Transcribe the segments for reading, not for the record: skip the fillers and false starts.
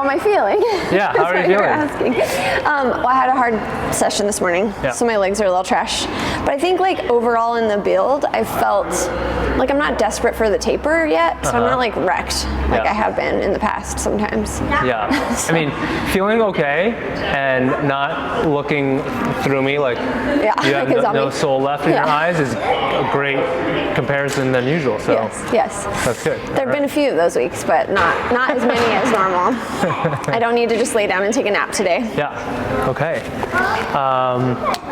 am I feeling? Yeah, how are you feeling? Asking. Well, I had a hard session this morning, so my legs are a little trash. But I think like overall in the build, I felt like I'm not desperate for the taper yet, so I'm not like wrecked like I have been in the past sometimes. Yeah, I mean, feeling okay and not looking through me like you have no soul left in your eyes is a great comparison than usual. So yes. That's good. There have been a few of those weeks, but not as many as normal. I don't need to just lay down and take a nap today. Yeah, okay.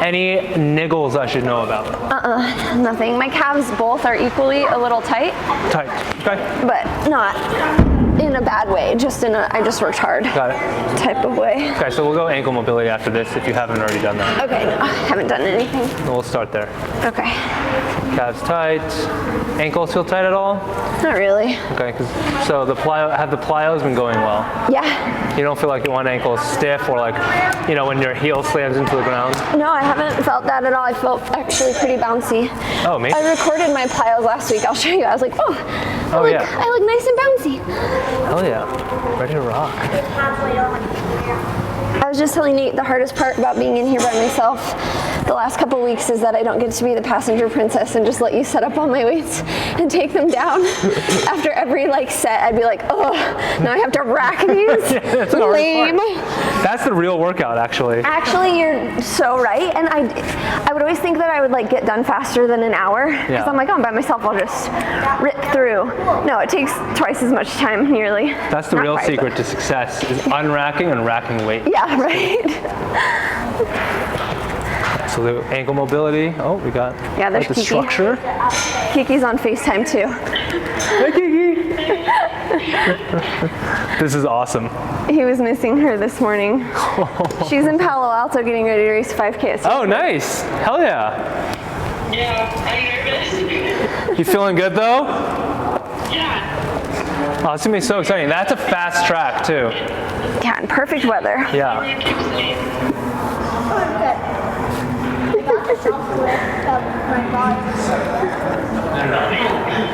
Any niggles I should know about? Nothing. My calves both are equally a little tight. Tight, okay. But not in a bad way, just in a I just worked hard type of way. Okay, so we'll go ankle mobility after this if you haven't already done that. Okay, no, I haven't done anything. We'll start there. Okay. Calves tight. Ankles feel tight at all? Not really. Okay, so the have the plyos been going well? Yeah. You don't feel like one ankle is stiff or like, you know, when your heel slams into the ground? No, I haven't felt that at all. I felt actually pretty bouncy. Oh, amazing. I recorded my plyos last week. I'll show you. I was like, I look nice and bouncy. Hell yeah. Ready to rock. I was just telling Nate the hardest part about being in here by myself the last couple weeks is that I don't get to be the passenger princess and just let you set up all my weights and take them down. After every like set, I'd be like, oh, now I have to rack these. That's lame. That's the real workout, actually. Actually, you're so right. And I would always think that I would like get done faster than an hour because I'm like, oh, I'm by myself. I'll just rip through. No, it takes twice as much time, nearly. That's the real secret to success: is unracking and racking weight. Yeah, right. So the ankle mobility. Oh, we got there's the Kiki. structure. Kiki's on FaceTime too. Hi, Kiki. This is awesome. He was missing her this morning. She's in Palo Alto getting ready to race 5K. Oh, nice. Hell yeah. Yeah, I'm nervous. You feeling good though? Yeah. Oh, it's gonna be so exciting. That's a fast track too. Yeah, and perfect weather. Yeah.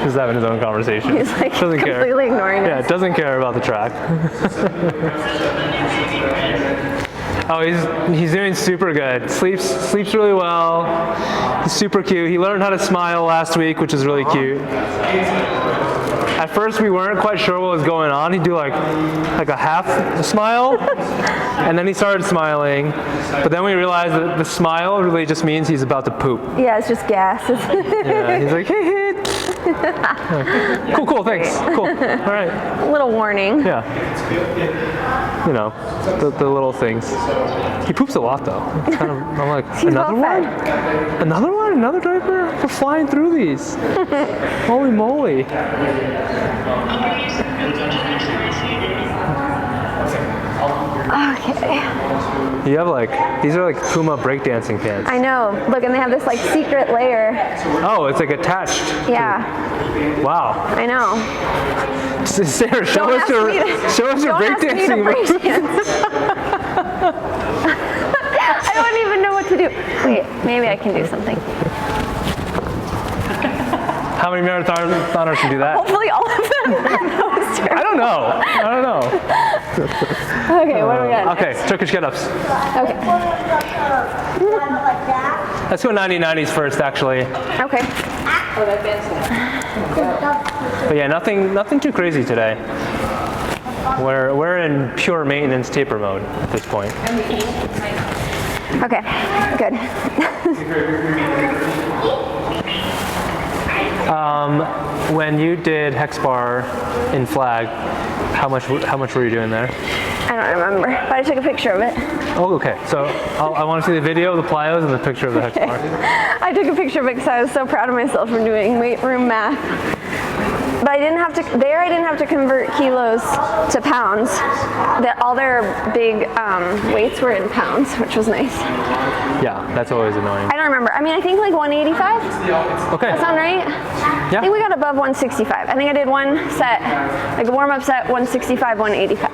He's having his own conversation. He's like doesn't completely ignoring us. Yeah, doesn't care about the track. Oh, he's doing super good. Sleeps really well. He's super cute. He learned how to smile last week, which is really cute. At first, we weren't quite sure what was going on. He'd do like a half smile, and then he started smiling. But then we realized that the smile really just means he's about to poop. Yeah, it's just gas. Yeah, he's like, hey. Cool, thanks. Cool. All right. A little warning. Yeah. You know, the little things. He poops a lot though. I'm like, another one? Another one? Another diaper? We're flying through these. Holy moly. Okay. You have like, these are like Puma breakdancing pants. I know. Look, and they have this like secret layer. Oh, it's like attached. Yeah. Wow. I know. Sarah, show us your breakdancing moves. I don't even know what to do. Wait, maybe I can do something. How many marathoners can do that? Hopefully all of them. I don't know. Okay, what do we got? Okay, Turkish get-ups. Okay. Let's go 90-90s first, actually. Okay. But yeah, nothing too crazy today. We're in pure maintenance taper mode at this point. Okay, good. When you did hex bar in flag, how much were you doing there? I don't remember, but I took a picture of it. Oh, okay. So I want to see the video of the plyos and the picture of the hex bar. I took a picture of it because I was so proud of myself for doing weight room math. But I didn't have to convert kilos to pounds. All their big weights were in pounds, which was nice. Yeah, that's always annoying. I don't remember. I mean, I think like 185. Okay. That sound right? Yeah. I think we got above 165. I think I did one set, like a warm-up set, 165, 185.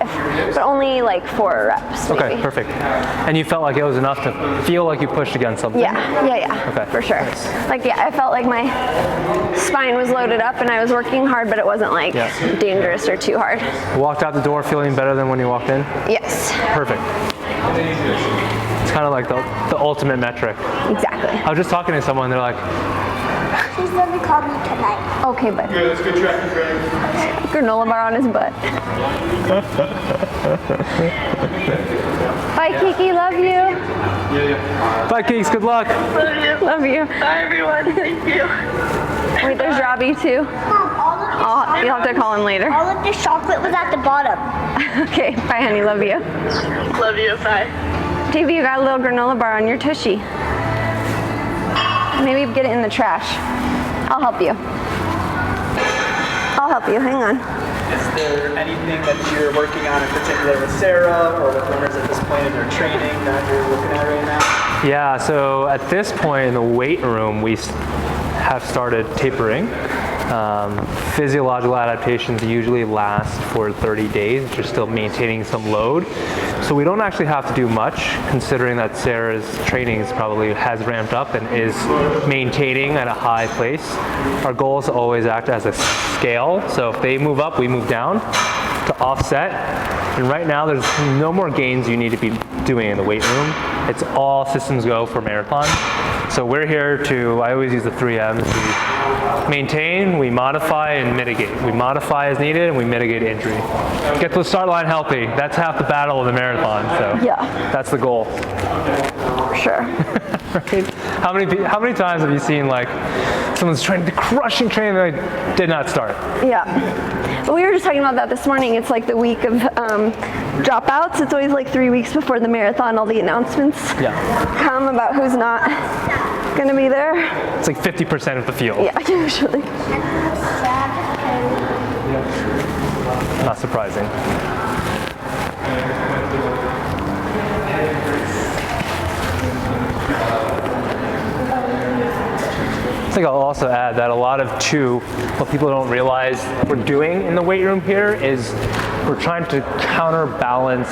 But only like 4 reps, maybe. Okay, perfect. And you felt like it was enough to feel like you pushed against something? Yeah. Okay. For sure. Nice. Like, yeah, I felt like my spine was loaded up and I was working hard hard, but it wasn't like dangerous or too hard. Walked out the door feeling better than when you walked in? Yes. Perfect. It's kind of like the ultimate metric. Exactly. I was just talking to someone, they're like, She's gonna call me tonight. Okay, bud. Yeah, that's good tracking training. Granola bar on his butt. Bye, Kiki. Love you. bye, Keeks, good luck. Love you. Bye, everyone. Thank you. Wait, there's Robbie too. Mom, You'll have to call him later. all of the chocolate was at the bottom. Okay, bye, honey. Love you. Love you. Bye. Davey, you got a little granola bar on your tushy. Maybe get it in the trash. I'll help you. I'll help you. Hang on. Is there anything that you're working on in particular with Sara or with runners at this point in their training that you're looking at right now? Yeah, so at this point in the weight room, we have started tapering. Physiological adaptations usually last for 30 days, which are still maintaining some load. So we don't actually have to do much, considering that Sara's training has ramped up and is maintaining at a high place. Our goal is to always act as a scale. So if they move up, we move down to offset. And right now, there's no more gains you need to be doing in the weight room. It's all systems go for marathon. So we're here to, I always use the 3 M's. We maintain, we modify, and mitigate. We modify as needed, and we mitigate injury. Get to the start line healthy. That's half the battle of the marathon. So Yeah. that's the goal. Sure. Right? How many times have you seen like someone's trying to crushing training and they did not start? Yeah. But we were just talking about that this morning. It's like the week of dropouts. It's always like 3 weeks before the marathon, all the announcements come about who's not going to be there. It's like 50% of the field. Yeah, usually. Not surprising. I think I'll also add that a lot of what people don't realize we're doing in the weight room here is we're trying to counterbalance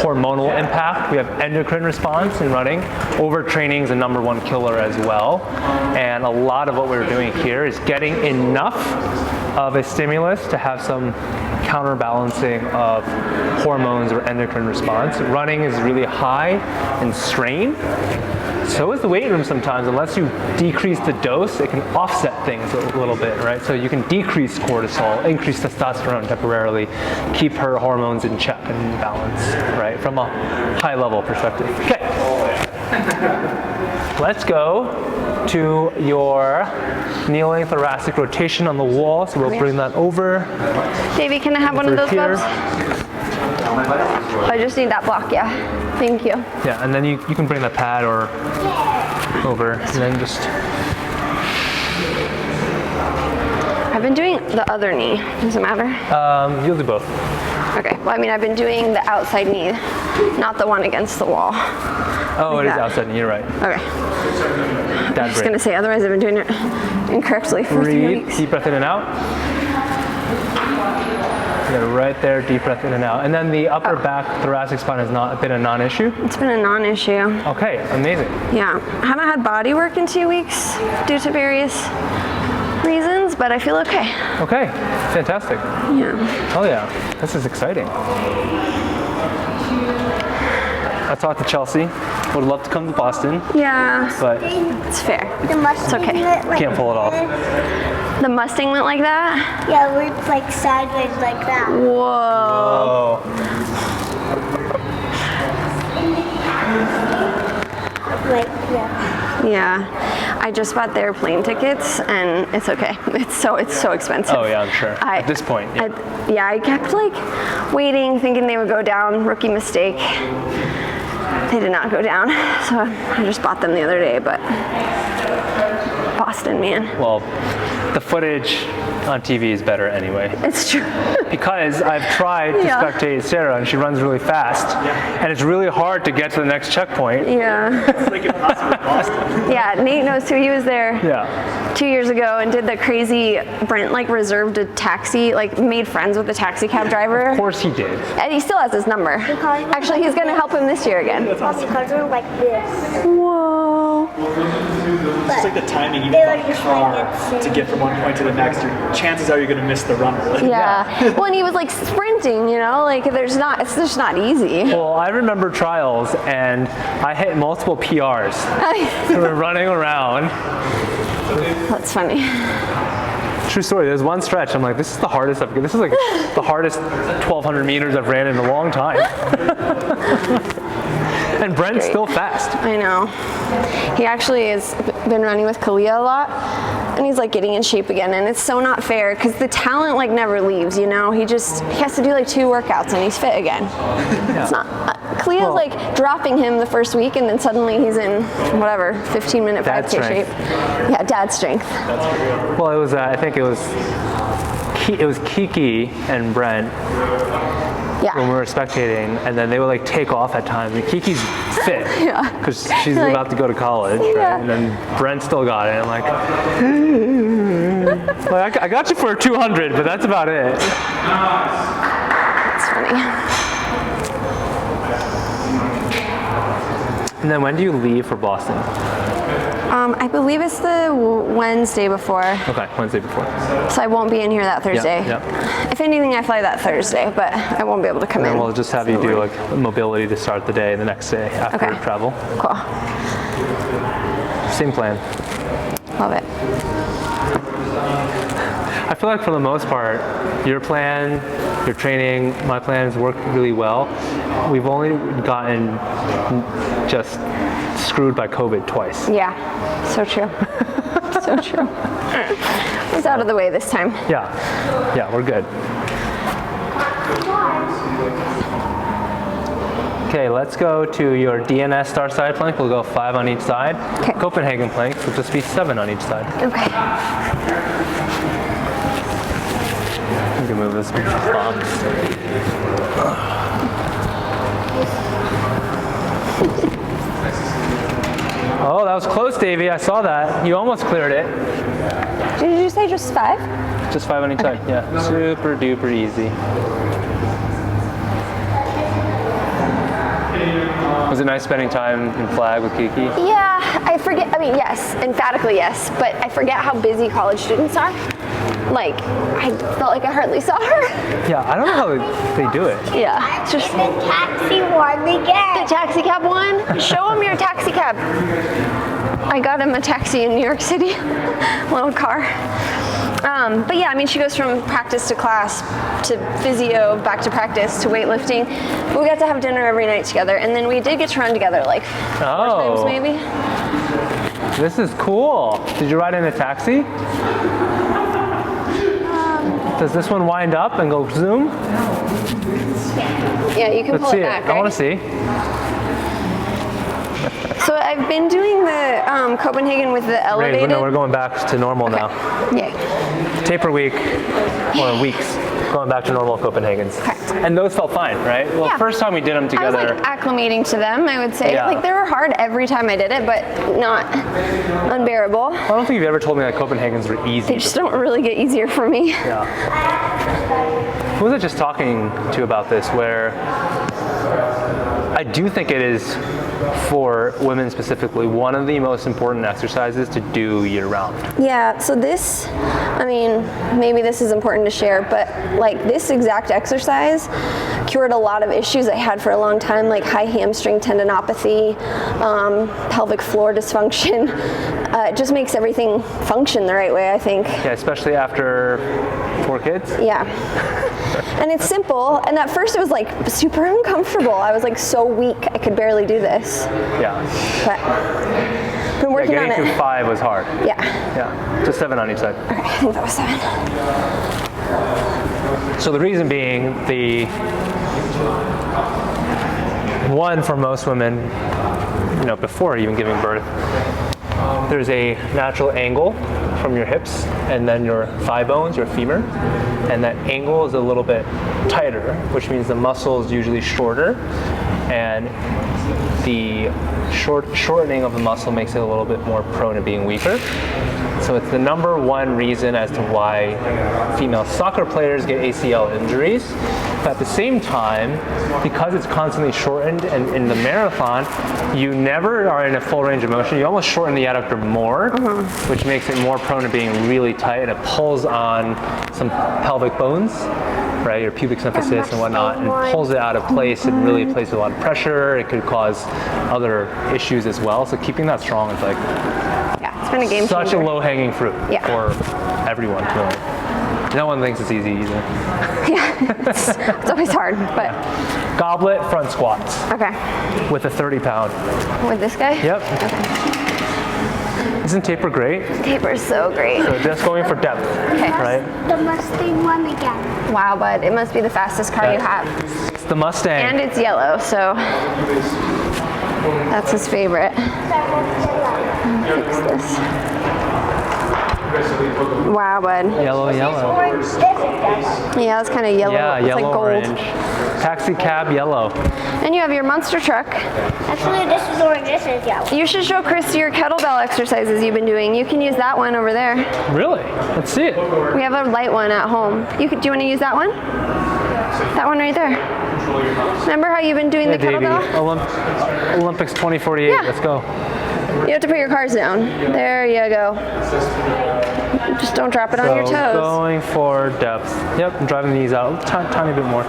hormonal impact. We have endocrine response in running. Overtraining is the #1 killer as well. And a lot of what we're doing here is getting enough of a stimulus to have some counterbalancing of hormones or endocrine response. Running is really high in strain. So is the weight room sometimes. Unless you decrease the dose, it can offset things a little bit, right? So you can decrease cortisol, increase testosterone temporarily, keep her hormones in check and in balance, right? From a high level perspective. Okay. Let's go to your kneeling thoracic rotation on the wall. So we'll bring that over. Davey, can I have one of those Here. gloves? I just need that block, yeah. Thank you. Yeah, and then you can bring the pad or over, and then just. I've been doing the other knee. Does it matter? You'll do both. Okay. Well, I mean, I've been doing the outside knee, not the one against the wall. Oh, Like it is that. outside, you're right. Okay. That's I was gonna say, otherwise I've been doing it incorrectly for 3 Breathe, weeks. deep breath in and out. Yeah, right there, deep breath in and out. And then the upper back thoracic spine has not been a non-issue? It's been a non-issue. Okay, amazing. Yeah. I haven't had body work in 2 weeks due to various reasons, but I feel okay. Okay, fantastic. Yeah. Oh yeah, this is exciting. I talked to Chelsea. Would love to come to Boston, Yeah. but It's fair. The Mustang okay. went like can't pull it off. this. The Mustang went like that? Yeah, we're like sideways like that. Whoa. Oh, Like, yeah. Yeah. I just bought the airplane tickets and it's okay. It's so expensive. oh yeah, I'm sure. At this point, yeah. I kept like waiting, thinking they would go down. Rookie mistake. They did not go down, so I just bought them the other day. But Boston, man, Well, the footage on TV is better anyway. it's true. Because I've tried to Yeah. spectate Sara and she runs really fast, and it's really hard to get to the next checkpoint. Yeah. It's like impossible in Boston. Yeah, Nate knows too. He was there Yeah. 2 years ago and did the crazy. Brent like reserved a taxi, like made friends with the taxi cab driver. Of course he did. And he still has his number. Actually, he's gonna help him this year again. Because we're like this. Whoa. It's just like the timing, even They on were the just car, like it to get from one point to the next, chances are you're going to miss the runner. Like, Yeah. Well, and he was like sprinting, you know, like it's just not easy. Well, I remember trials, and I hit multiple PRs. We were running around. That's funny. True story. There's one stretch. I'm like, this is the hardest I've. This is like the hardest 1,200 meters I've ran in a long time. And Brent's still fast. I know. He actually has been running with Kalia a lot, and he's like getting in shape again. And it's so not fair because the talent like never leaves. You know, he has to do like 2 workouts and he's fit again. It's not. Kalia's like dropping him the first week, and then suddenly he's in whatever 15-minute 5K shape. Yeah, dad strength. Well, it was. I think it was. It was Kiki and Brent. Yeah. When we were spectating, and then they would like take off at times. And Kiki's fit because she's Like, about to go to college, right? yeah. And then Brent still got it. I'm like, I got you for a 200, but that's about it. It's funny. And then when do you leave for Boston? I believe it's the Wednesday before, Okay, Wednesday before. so I won't be in here that Thursday. Yep. If anything, I fly that Thursday, but I won't be able to come in. And we'll just have you do like mobility to start the day, the next day after Okay. travel. Cool. Same plan. Love it. I feel like for the most part, your plan, your training, my plans work really well. We've only gotten just screwed by COVID twice. Yeah, so true. So true. It's out of the way this time. Yeah, we're good. Okay, let's go to your DNS star side plank. We'll go 5 on each side. Okay. Copenhagen planks will just be 7 on each side. Okay. You can move this box. Oh, that was close, Davey. I saw that. You almost cleared it. Did you say just 5? Just 5 on each side. Yeah, super duper easy. Was it nice spending time in Flag with Kiki? Yeah, I forget. I mean, yes, emphatically yes, but I forget how busy college students are. Like, I felt like I hardly saw her. Yeah, I don't know how they do it. Yeah, it's just The taxi won again. the taxi cab one. Show him your taxi cab. I got him a taxi in New York City, little car. But yeah, I mean, she goes from practice to class to physio, back to practice to weightlifting. But we got to have dinner every night together, and then we did get to run together like 4 times maybe. This is cool. Did you ride in a taxi? Does this one wind up and go zoom? Yeah, you can Let's pull see it it. back, I want right? to see. So I've been doing the Copenhagen with the Right, elevated. no, we're going back to normal now. Yeah. Taper week, or weeks, going back to normal Copenhagen's. Okay. And those felt fine, right? Well, Yeah. first time we did them I was together. like acclimating to them, I would say. Yeah. Like they were hard every time I did it, but not unbearable. I don't think you've ever told me that Copenhagen's were easy. They just don't really get easier for me. Yeah. Who was I just talking to about this, where I do think it is, for women specifically, one of the most important exercises to do year-round. Yeah, so this, I mean, maybe this is important to share, but like this exact exercise cured a lot of issues I had for a long time, like high hamstring tendinopathy, pelvic floor dysfunction. It just makes everything function the right way, I think. Yeah, especially after 4 kids. Yeah. And it's simple, and at first it was like super uncomfortable. I was like so weak, I could barely do this. Yeah. But been working Getting on through it. 5 was hard. Yeah. Yeah, just 7 on each side. Okay, I think that was 7. So the reason being, the one for most women, you know, before even giving birth, there's a natural angle from your hips and then your thigh bones, your femur, and that angle is a little bit tighter, which means the muscle is usually shorter, and the shortening of the muscle makes it a little bit more prone to being weaker. So it's the #1 reason as to why female soccer players get ACL injuries. But at the same time, because it's constantly shortened, and in the marathon, you never are in a full range of motion. You almost shorten the adductor more, which makes it more prone to being really tight, and it pulls on some pelvic bones, right, your pubic symphysis and whatnot, and pulls it out of place and really places a lot of pressure. It could cause other issues as well. So keeping that strong is like It's been a game changer. such a low-hanging fruit for everyone, really. No one thinks it's easy either. It's always hard, but. Goblet front squats Okay. with a 30-pound. With this guy? Yep. Isn't taper great? Taper is so great. So just going for depth, Okay. right? The Mustang one again. Wow, bud, it must be the fastest car you have. It's the Mustang. And it's yellow, so that's his favorite. Fix this. Wow, bud. Yellow. Orange, this again. Yeah, it's kind of yellow. Yeah, it's yellow, like gold. orange. Taxi cab, yellow. And you have your monster truck. Actually, this is orange, this is yellow. You should show Chris your kettlebell exercises you've been doing. You can use that one over there. Really? Let's see it. We have a light one at home. Do you want to use that one? That one right there. Remember how you've been doing the Davey. kettlebell? Olympics 2048. Yeah. Let's go. You have to put your cars down. There you go. Just don't drop it on your So toes. going for depth. Yep, I'm driving the knees out a tiny bit more.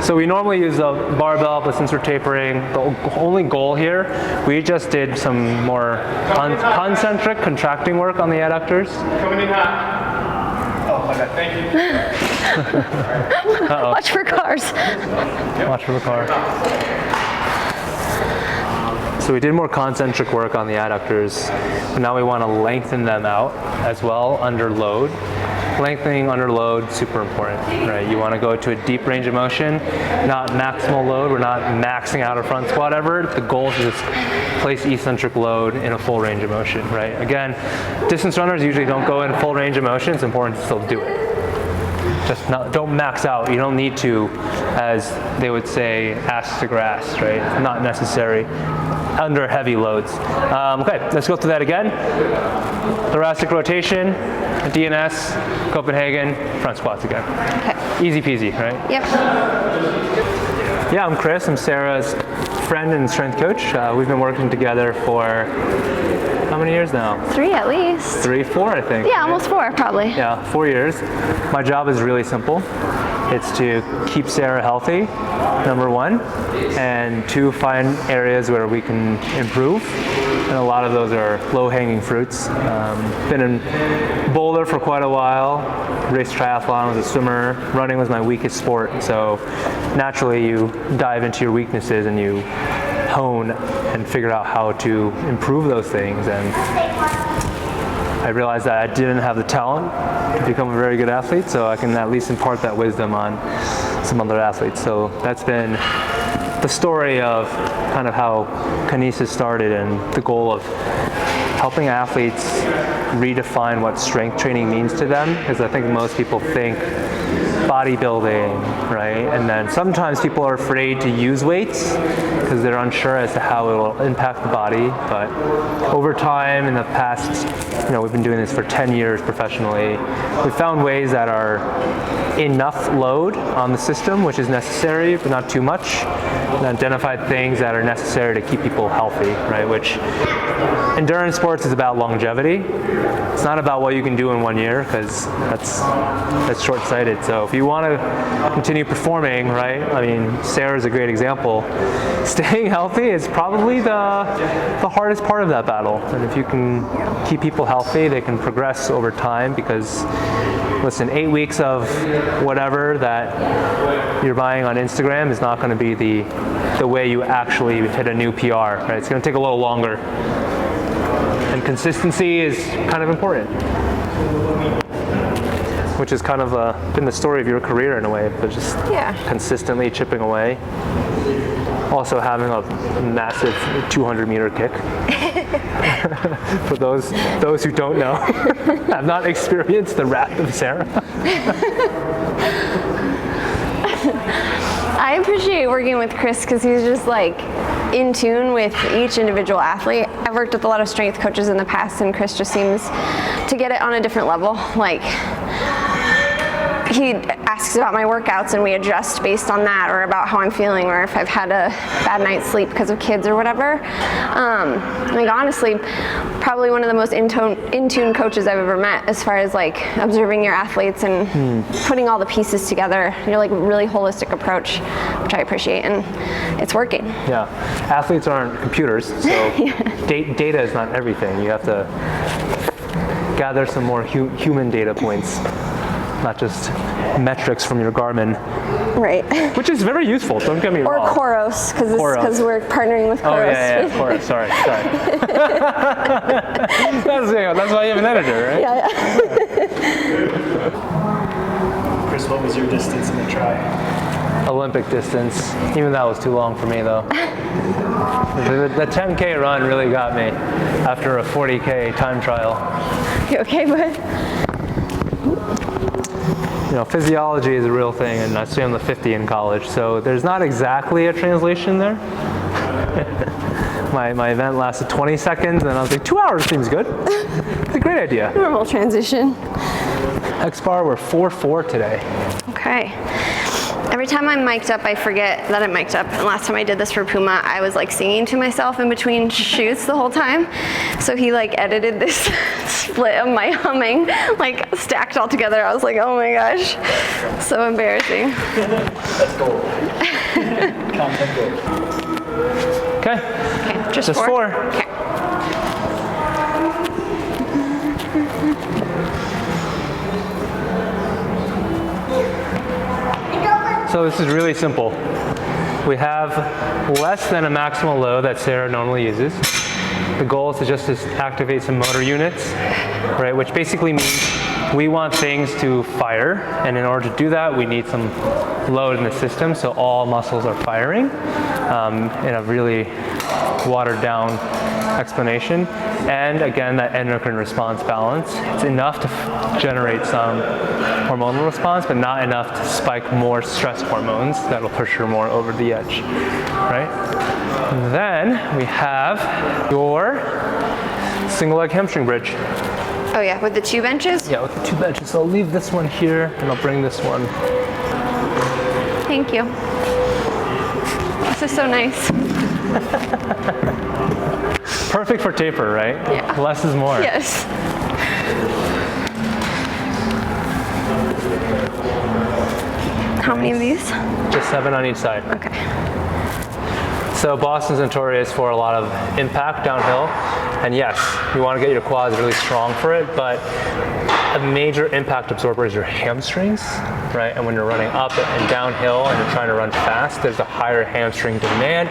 So we normally use a barbell, but since we're tapering, the only goal here, we just did some more concentric contracting work on the adductors. Coming in hot. Oh, okay, thank you. Watch for cars. Watch for the car. So we did more concentric work on the adductors, but now we want to lengthen them out as well under load. Lengthening under load, super important, right? You want to go to a deep range of motion, not maximal load. We're not maxing out a front squat ever. The goal is to just place eccentric load in a full range of motion, right? Again, distance runners usually don't go in full range of motion. It's important to still do it. Just don't max out. You don't need to, as they would say, ass to grass, right? Not necessary under heavy loads. Okay, let's go through that again. Thoracic rotation, DNS, Copenhagen, front squats again. Okay. Easy peasy, right? Yep. Yeah, I'm Chris. I'm Sarah's friend and strength coach. We've been working together for how many years now? 3 at least. 3, 4, I think. Yeah, almost 4 probably. Yeah, 4 years. My job is really simple. It's to keep Sarah healthy, #1, and 2, find areas where we can improve. And a lot of those are low-hanging fruits. Been in Boulder for quite a while, raced triathlon, was a swimmer, running was my weakest sport. So naturally you dive into your weaknesses and you hone and figure out how to improve those things. And I realized that I didn't have the talent to become a very good athlete, so I can at least impart that wisdom on some other athletes. So that's been the story of kind of how Kinesis started and the goal of helping athletes redefine what strength training means to them, because I think most people think bodybuilding, right? And then sometimes people are afraid to use weights because they're unsure as to how it will impact the body. But over time, in the past, we've been doing this for 10 years professionally, we've found ways that are enough load on the system, which is necessary, but not too much, and identified things that are necessary to keep people healthy, right? Which endurance sports is about longevity. It's not about what you can do in 1 year, because that's short-sighted. So if you want to continue performing, right? I mean, Sarah's a great example. Staying healthy is probably the hardest part of that battle. And if you can keep people healthy, they can progress over time, because listen, 8 weeks of whatever that you're buying on Instagram is not going to be the way you actually hit a new PR, right? It's going to take a little longer. And consistency is kind of important, which has kind of been the story of your career in a way, but just consistently chipping away. Also having a massive 200-meter kick. For those who don't know, have not experienced the wrath of Sarah. I appreciate working with Chris because he's just like in tune with each individual athlete. I've worked with a lot of strength coaches in the past, and Chris just seems to get it on a different level. Like, he asks about my workouts and we adjust based on that, or about how I'm feeling, or if I've had a bad night's sleep because of kids or whatever. Like, honestly, probably one of the most in tune coaches I've ever met, as far as like observing your athletes and putting all the pieces together. You're like really holistic approach, which I appreciate, and it's working. Yeah, athletes aren't computers, so data is not everything. You have to gather some more human data points, not just metrics from your Garmin. Right. Which is very useful, don't get me wrong. Or COROS, because we're partnering with COROS. Oh, yeah, COROS, sorry. That's why you have an editor, right? Yeah. Chris, what was your distance in the try? Olympic distance. Even that was too long for me, though. The 10K run really got me after a 40K time trial. You okay, bud? You know, physiology is a real thing, and I swam the 50 in college, so there's not exactly a translation there. my event lasted 20 seconds, and I was like, 2 hours seems good. It's a great idea. Normal transition. X-bar, we're 4.4 today. Okay. Every time I'm mic'd up, I forget that I'm mic'd up. And last time I did this for Puma, I was like singing to myself in between shoots the whole time. So he like edited this split of my humming, like stacked all together. I was like, oh my gosh, so embarrassing. That's gold. Content gold. Okay. Okay, just Just four. Okay. So this is really simple. We have less than a maximal load that Sara normally uses. The goal is to just activate some motor units, right? Which basically means we want things to fire, and in order to do that, we need some load in the system, so all muscles are firing in a really watered down explanation. And again, that endocrine response balance. It's enough to generate some hormonal response, but not enough to spike more stress hormones that'll push her more over the edge, right? And then we have your single leg hamstring bridge. Oh yeah, with the 2 benches? Yeah, with the 2 benches. So I'll leave this one here, and I'll bring this one. Thank you. This is so nice. Perfect for taper, right? Yeah. Less is more. Yes. How many of these? Just 7 on each side. Okay. So Boston's notorious for a lot of impact downhill. And yes, you want to get your quads really strong for it, but a major impact absorber is your hamstrings, right? And when you're running up and downhill and you're trying to run fast, there's a higher hamstring demand.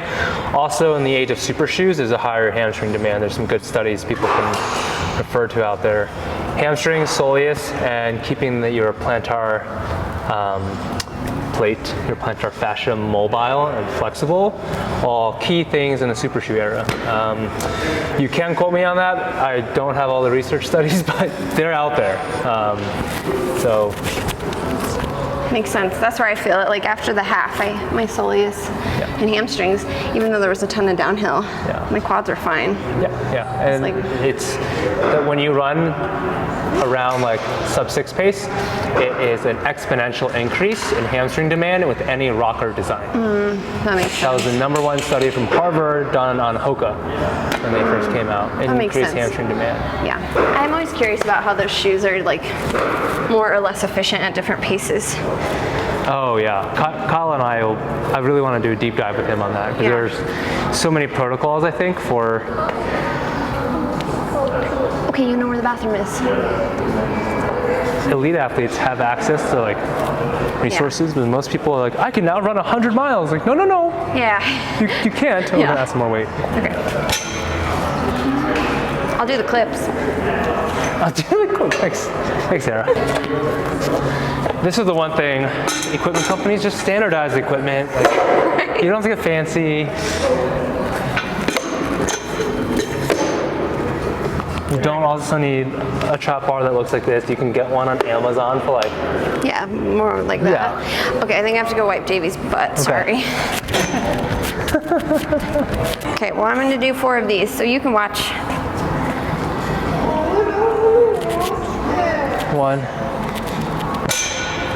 Also, in the age of super shoes, there's a higher hamstring demand. There's some good studies people can refer to out there. Hamstrings, soleus, and keeping your plantar plate, your plantar fascia mobile and flexible, all key things in the super shoe era. You can quote me on that. I don't have all the research studies, but they're out there. So Makes sense. That's where I feel it. Like after the half, my soleus and hamstrings, even though there was a ton of downhill, my quads are fine. Yeah. And it's that when you run around like sub 6 pace, it is an exponential increase in hamstring demand with any rocker design. That makes sense. That was the #1 study from Harvard done on Hoka when they first came out. It increased hamstring demand. Yeah. I'm always curious about how those shoes are like more or less efficient at different paces. Oh yeah, Kyle and I really want to do a deep dive with him on that, because there's so many protocols, I think, for... Okay, you know where the bathroom is. Elite athletes have access to like resources, but most people are like, I can now run 100 miles. Like, no. Yeah. You can't. I'm gonna add some more weight. Okay. I'll do the clips. Thanks, Sarah. This is the one thing, equipment companies just standardize the equipment. Like, you don't have to get fancy. You don't also need a trap bar that looks like this. You can get one on Amazon for like... Yeah, more like that. Okay, I think I have to go wipe Davey's butt, sorry. Okay, well I'm gonna do 4 of these, so you can watch. 1,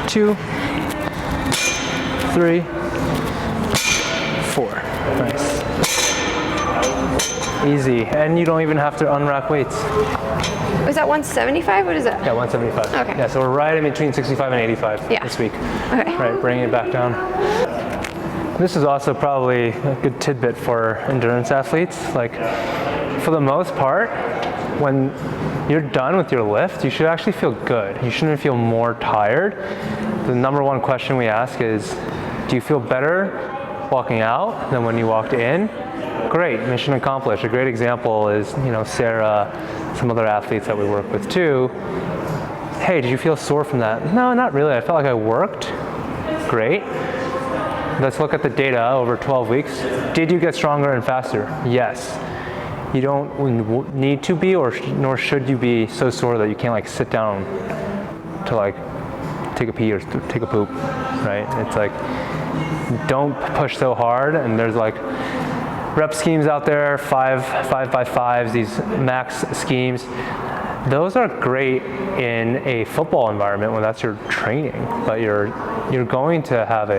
2, 3, 4. Nice. Easy, and you don't even have to unrack weights. Was that 175? What is that? Yeah, 175. Okay. Yeah, so we're right in between 65 and 85 this week. Okay. Right, bringing it back down. This is also probably a good tidbit for endurance athletes. Like, for the most part, when you're done with your lift, you should actually feel good. You shouldn't feel more tired. The number one question we ask is, do you feel better walking out than when you walked in? Great, mission accomplished. A great example is, Sara, some other athletes that we work with too. Hey, did you feel sore from that? No, not really. I felt like I worked. Great. Let's look at the data over 12 weeks. Did you get stronger and faster? Yes. You don't need to be, nor should you be so sore that you can't sit down to take a pee or take a poop, right? It's like, don't push so hard, and there's rep schemes out there, 5x5s, these max schemes. Those are great in a football environment when that's your training, but you're going to have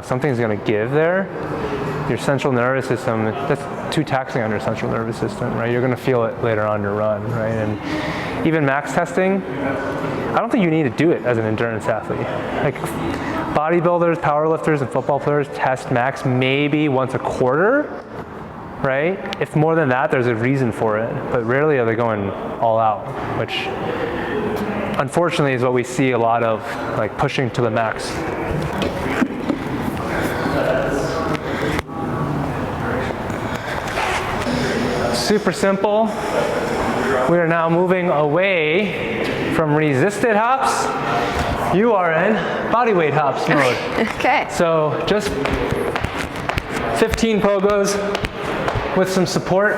something's going to give there. Your central nervous system, that's too taxing on your central nervous system, right? You're going to feel it later on your run, right? And even max testing, I don't think you need to do it as an endurance athlete. Bodybuilders, powerlifters, and football players test max maybe once a quarter, right? If more than that, there's a reason for it, but rarely are they going all out, which unfortunately is what we see a lot of, pushing to the max. Super simple. We are now moving away from resisted hops. You are in bodyweight hops mode. Okay. So just 15 pogos with some support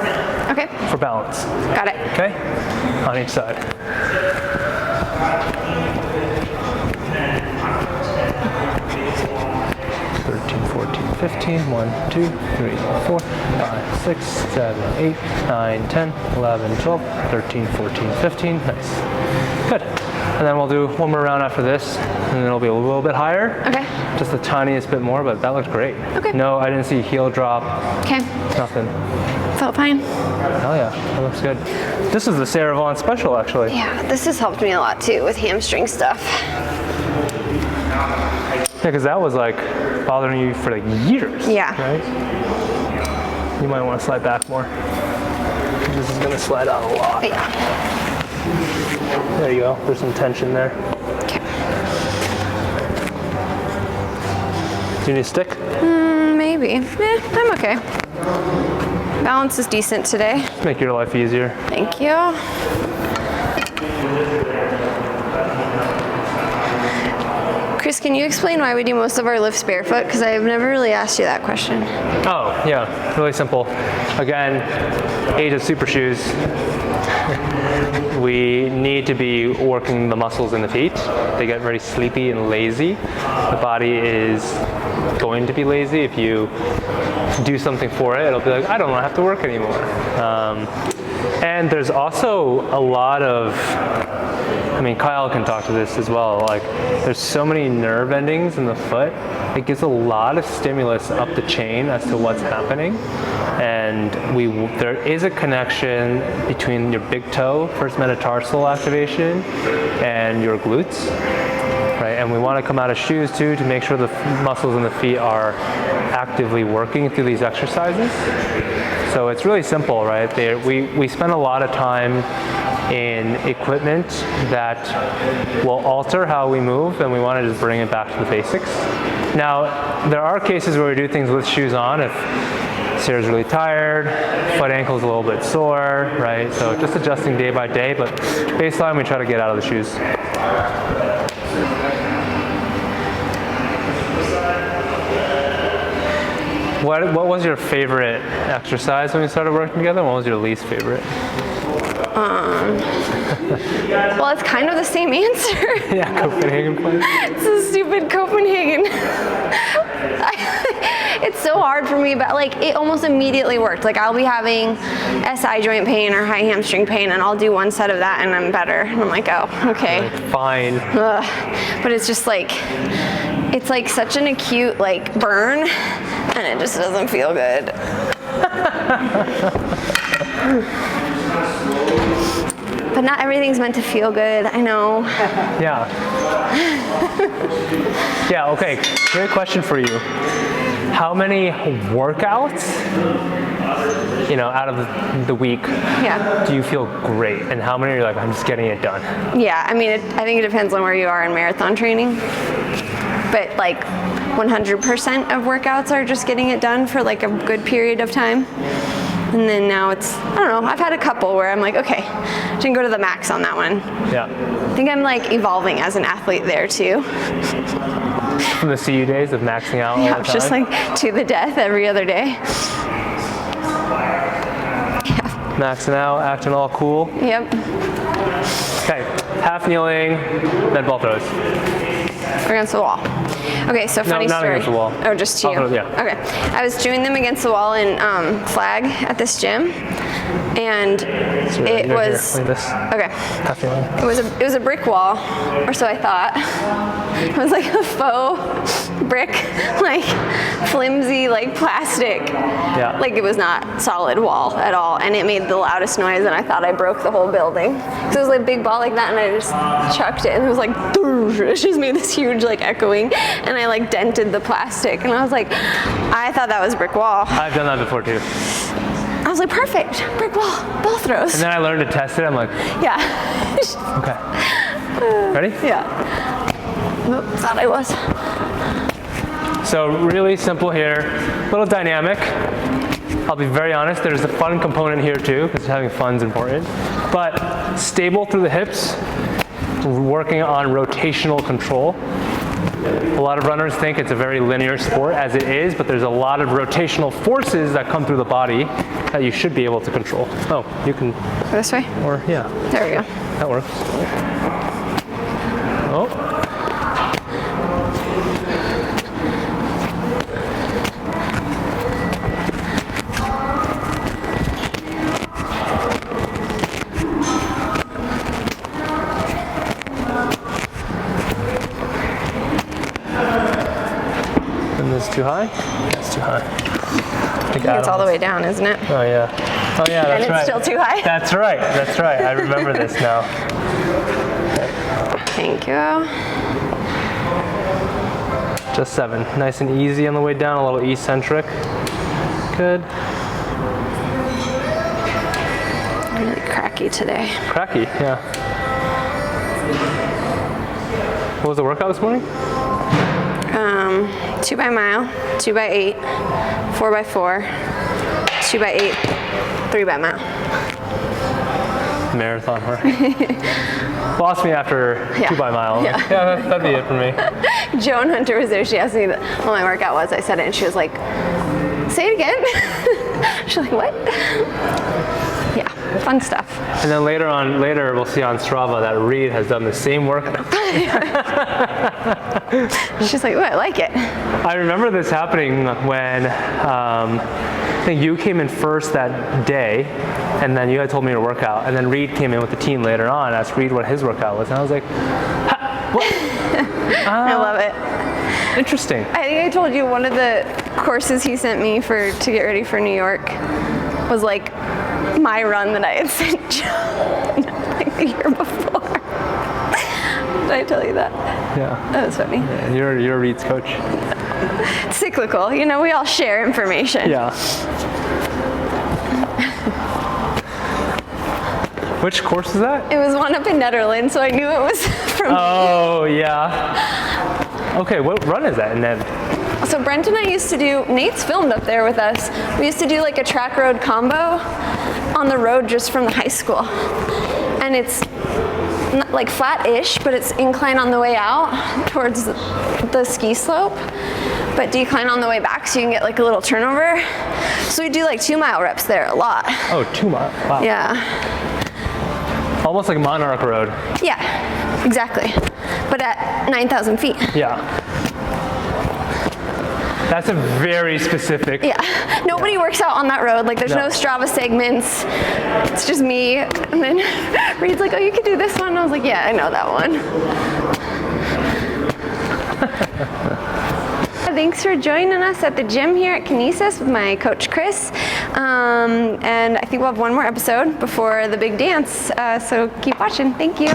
for balance. Got it. Okay? On each side. 13, 14, 15, 1, 2, 3, 4, 5, 6, 7, 8, 9, 10, 11, 12, 13, 14, 15. Nice. Good. And then we'll do one more round after this, and then it'll be a little bit higher. Okay. Just the tiniest bit more, but that looked great. Okay. No, I didn't see heel drop. Okay. Nothing. Felt fine. Hell yeah, that looks good. This is the Sara Vaughn special, actually. Yeah, this has helped me a lot too with hamstring stuff. Yeah, because that was bothering you for years. Yeah. Right? You might want to slide back more. This is going to slide out a lot. Yeah. There you go. There's some tension there. Okay. Do you need a stick? Maybe. I'm okay. Balance is decent today. Just make your life easier. Thank you. Chris, can you explain why we do most of our lifts barefoot? Because I've never really asked you that question. Oh, yeah. Really simple. Again, age of super shoes. We need to be working the muscles in the feet. They get very sleepy and lazy. The body is going to be lazy. If you do something for it, it'll be like, I don't want to have to work anymore. And there's also a lot of, Kyle can talk to this as well. There's so many nerve endings in the foot. It gives a lot of stimulus up the chain as to what's happening. And there is a connection between your big toe, first metatarsal activation, and your glutes, right? And we want to come out of shoes too to make sure the muscles in the feet are actively working through these exercises. So it's really simple, right? We spend a lot of time in equipment that will alter how we move, and we want to just bring it back to the basics. Now, there are cases where we do things with shoes on if Sara's really tired, foot ankle's a little bit sore, right? So just adjusting day by day, but baseline we try to get out of the shoes. What was your favorite exercise when we started working together, and what was your least favorite? Well, it's kind of the same answer. Yeah, Copenhagen play. It's a stupid Copenhagen. hard for me, but like it almost immediately worked. Like I'll be having SI joint pain or high hamstring pain, and I'll do one set of that and I'm better. And I'm like, oh, okay. Like, fine. Ugh. But it's just like, it's like such an acute like burn, and it just doesn't feel good. But not everything's meant to feel good, I know. Yeah. Yeah, okay, great question for you. How many workouts, out of the week do you feel great? And how many are you like, I'm just getting it done? Yeah, I mean, I think it depends on where you are in marathon training. But like 100% of workouts are just getting it done for like a good period of time. And then now it's, I don't know, I've had a couple where I'm like, okay, I didn't go to the max on that one. Yeah. I think I'm like evolving as an athlete there too. From the CU days of maxing out all the time? Just like to the death every other day. Maxing out, acting all cool. Yep. Okay, half kneeling, then ball throws. Against the wall. Okay, so funny not story. against the wall. Oh, just to you. Yeah. Okay, I was doing them against the wall in flag at this gym, and it was okay. Half kneeling. It was a brick wall, or so I thought. It was like a faux brick, like flimsy, like plastic. Yeah. Like it was not solid wall at all, and it made the loudest noise, and I thought I broke the whole building. So it was like a big ball like that, and I just chucked it, and it was like, it just made this huge like echoing, and I like dented the plastic, and I was like, I thought that was brick wall. I've done that before too. I was like, perfect, brick wall, ball throws. And then I learned to test it. I'm like, yeah. okay. Ready? Yeah. Oop, thought I was. So really simple here, a little dynamic. I'll be very honest, there's a fun component here too, because having fun is important. But stable through the hips, working on rotational control. A lot of runners think it's a very linear sport, as it is, but there's a lot of rotational forces that come through the body that you should be able to control. Oh, you can. This way? Or, yeah. There we go. That works. Oh. Too high? It's too high. I think it's all the way down, isn't it? Oh yeah. Oh yeah, that's right. And it's still too high? That's right, that's right. I remember this now. Thank you. Just 7. Nice and easy on the way down, a little eccentric. Good. Really cracky today. Cracky, yeah. What was the workout this morning? 2 by mile, 2 by 8, 4 by 4, 2 by 8, 3 by mile. Marathon work. Lost me after 2 by mile. Yeah. Yeah, that'd be it for me. Joan Hunter was there. She asked me what my workout was. I said it, and she was like, "Say it again." She's like, "What?" Yeah, fun stuff. And then later we'll see on Strava that Reed has done the same workout. She's like, "Oh, I like it." I remember this happening when I think you came in first that day, and then you had told me to work out, and then Reed came in with the team later on, asked Reed what his workout was, and I was like, what? I love it. Interesting. I think I told you one of the courses he sent me to get ready for New York was like my run that I had sent John like the year before. Did I tell you that? Yeah. That was funny. Yeah, you're Reed's coach. It's cyclical. We all share information. Yeah. Which course is that? It was one up in Netherlands, so I knew it was from Oh, yeah. Okay, what run is that? And then So Brent and I used to do, Nate's filmed up there with us. We used to do like a track road combo on the road just from the high school. And it's not like flat-ish, but it's incline on the way out towards the ski slope, but decline on the way back so you can get like a little turnover. So we do like 2 mile reps there a lot. Oh, 2 miles. Wow. Yeah. Almost like Monarch Road. Yeah, exactly. But at 9,000 feet. Yeah. That's a very specific. Yeah, nobody works out on that road. Like there's no No. Strava segments. It's just me. And then Reed's like, oh, you could do this one. And I was like, yeah, I know that one. Thanks for joining us at the gym here at Kinesis with my coach Chris. And I think we'll have one more episode before the big dance. So keep watching. Thank you.